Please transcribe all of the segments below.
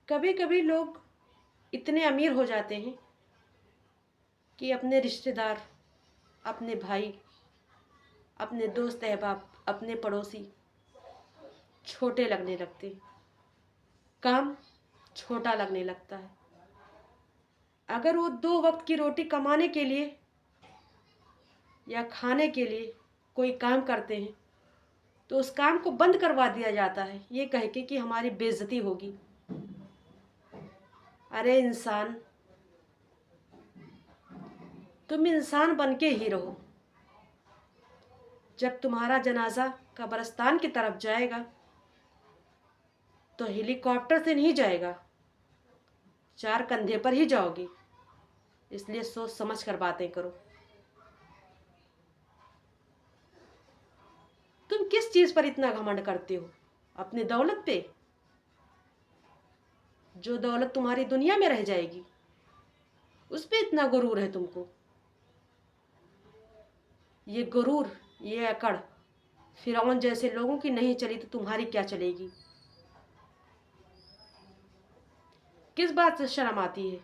کبھی کبھی لوگ اتنے امیر ہو جاتے ہیں کہ اپنے رشتہ دار، اپنے بھائی، اپنے دوست احباب، اپنے پڑوسی چھوٹے لگنے لگتے ہیں، کام چھوٹا لگنے لگتا ہے۔ اگر وہ 2 وقت کی روٹی کمانے کے لیے یا کھانے کے لیے کوئی کام کرتے ہیں تو اس کام کو بند کروا دیا جاتا ہے یہ کہہ کے کہ ہماری بے عزتی ہوگی۔ ارے انسان، تم انسان بن کے ہی رہو۔ جب تمہارا جنازہ قبرستان کی طرف جائے گا تو ہیلی کاپٹر سے نہیں جائے گا، 4 کندھے پر ہی جاؤ گی۔ اس لیے سوچ سمجھ کر باتیں کرو۔ تم کس چیز پر اتنا گھمنڈ کرتے ہو؟ اپنی دولت پہ؟ جو دولت تمہاری دنیا میں رہ جائے گی اس پہ اتنا غرور ہے تم کو؟ یہ غرور، یہ اکڑ فرعون جیسے لوگوں کی نہیں چلی تو تمہاری کیا چلے گی؟ کس بات سے شرم آتی ہے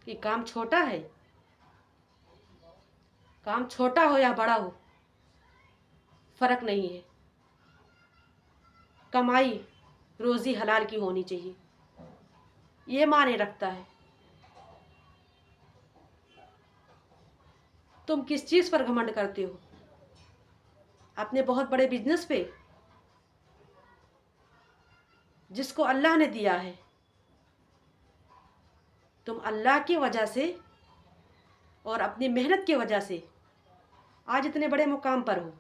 کہ کام چھوٹا ہے؟ کام چھوٹا ہو یا بڑا ہو فرق نہیں ہے، کمائی روزی حلال کی ہونی چاہیے، یہ معنی رکھتا ہے۔ تم کس چیز پر گھمنڈ کرتے ہو؟ اپنے بہت بڑے بزنس پہ جس کو اللہ نے دیا ہے۔ تم اللہ کی وجہ سے اور اپنی محنت کی وجہ سے آج اتنے بڑے مقام پر ہو۔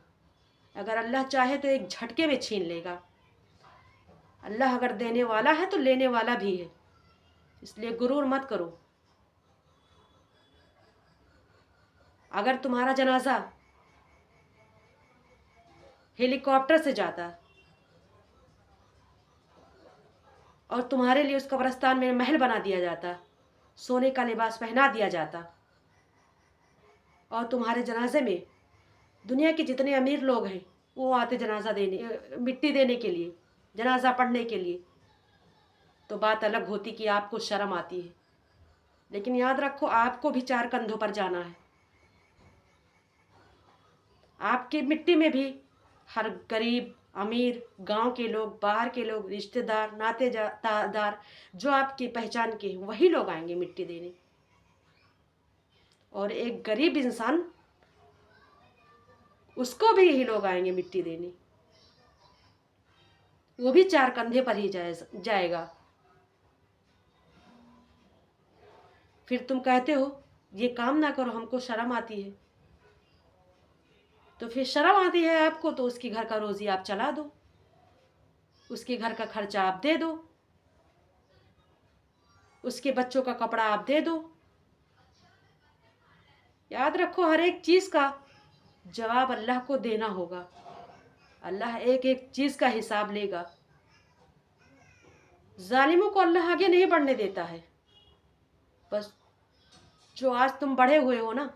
اگر اللہ چاہے تو ایک جھٹکے میں چھین لے گا۔ اللہ اگر دینے والا ہے تو لینے والا بھی ہے، اس لیے غرور مت کرو۔ اگر تمہارا جنازہ ہیلی کاپٹر سے جاتا اور تمہارے لیے اس قبرستان میں محل بنا دیا جاتا، سونے کا لباس پہنا دیا جاتا، اور تمہارے جنازے میں دنیا کے جتنے امیر لوگ ہیں وہ آتے جنازہ دینے، مٹی دینے کے لیے، جنازہ پڑھنے کے لیے، تو بات الگ ہوتی کہ آپ کو شرم آتی ہے۔ لیکن یاد رکھو آپ کو بھی 4 کندھوں پر جانا ہے۔ آپ کی مٹی میں بھی ہر غریب، امیر، گاؤں کے لوگ، باہر کے لوگ، رشتہ دار، ناتے دار جو آپ کی پہچان کے ہیں وہی لوگ آئیں گے مٹی دینے۔ اور ایک غریب انسان، اس کو بھی یہی لوگ آئیں گے مٹی دینے، وہ بھی 4 کندھے پر ہی جائے گا۔ پھر تم کہتے ہو یہ کام نہ کرو، ہم کو شرم آتی ہے۔ تو پھر شرم آتی ہے آپ کو تو اس کے گھر کا روزی آپ چلا دو، اس کے گھر کا خرچہ آپ دے دو، اس کے بچوں کا کپڑا آپ دے دو۔ یاد رکھو ہر ایک چیز کا جواب اللہ کو دینا ہوگا، اللہ ایک ایک چیز کا حساب لے گا۔ ظالموں کو اللہ آگے نہیں بڑھنے دیتا ہے۔ بس جو آج تم بڑھے ہوئے ہو نا،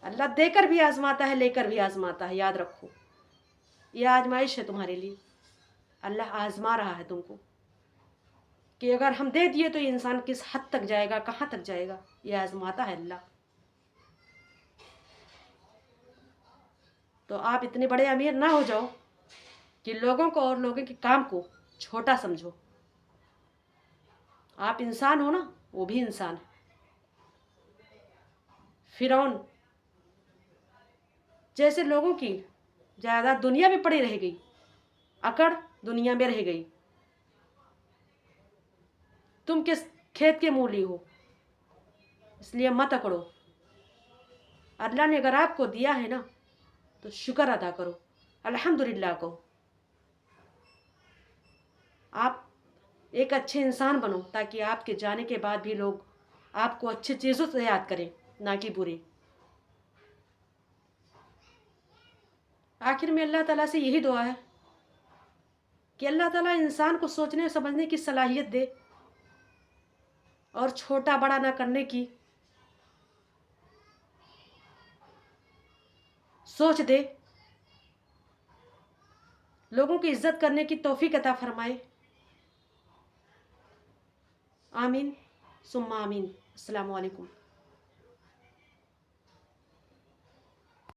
اللہ دے کر بھی آزماتا ہے، لے کر بھی آزماتا ہے، یاد رکھو یہ آزمائش ہے تمہارے لیے۔ اللہ آزما رہا ہے تم کو کہ اگر ہم دے دیے تو یہ انسان کس حد تک جائے گا، کہاں تک جائے گا، یہ آزماتا ہے اللہ۔ تو آپ اتنے بڑے امیر نہ ہو جاؤ کہ لوگوں کو اور لوگوں کے کام کو چھوٹا سمجھو۔ آپ انسان ہو نا، وہ بھی انسان ہے۔ فرعون جیسے لوگوں کی جائیداد دنیا میں پڑی رہ گئی، اکڑ دنیا میں رہ گئی۔ تم کس کھیت کے مولی ہو، اس لیے مت اکڑو۔ اللہ نے اگر آپ کو دیا ہے نا تو شکر ادا کرو، الحمدللہ کہو۔ آپ ایک اچھے انسان بنو تاکہ آپ کے جانے کے بعد بھی لوگ آپ کو اچھی چیزوں سے یاد کریں، نہ کہ برے۔ آخر میں اللہ تعالیٰ سے یہی دعا ہے کہ اللہ تعالیٰ انسان کو سوچنے سمجھنے کی صلاحیت دے اور چھوٹا بڑا نہ کرنے کی سوچ دے، لوگوں کی عزت کرنے کی توفیق عطا فرمائے۔ آمین ثم آمین. السلام علیکم.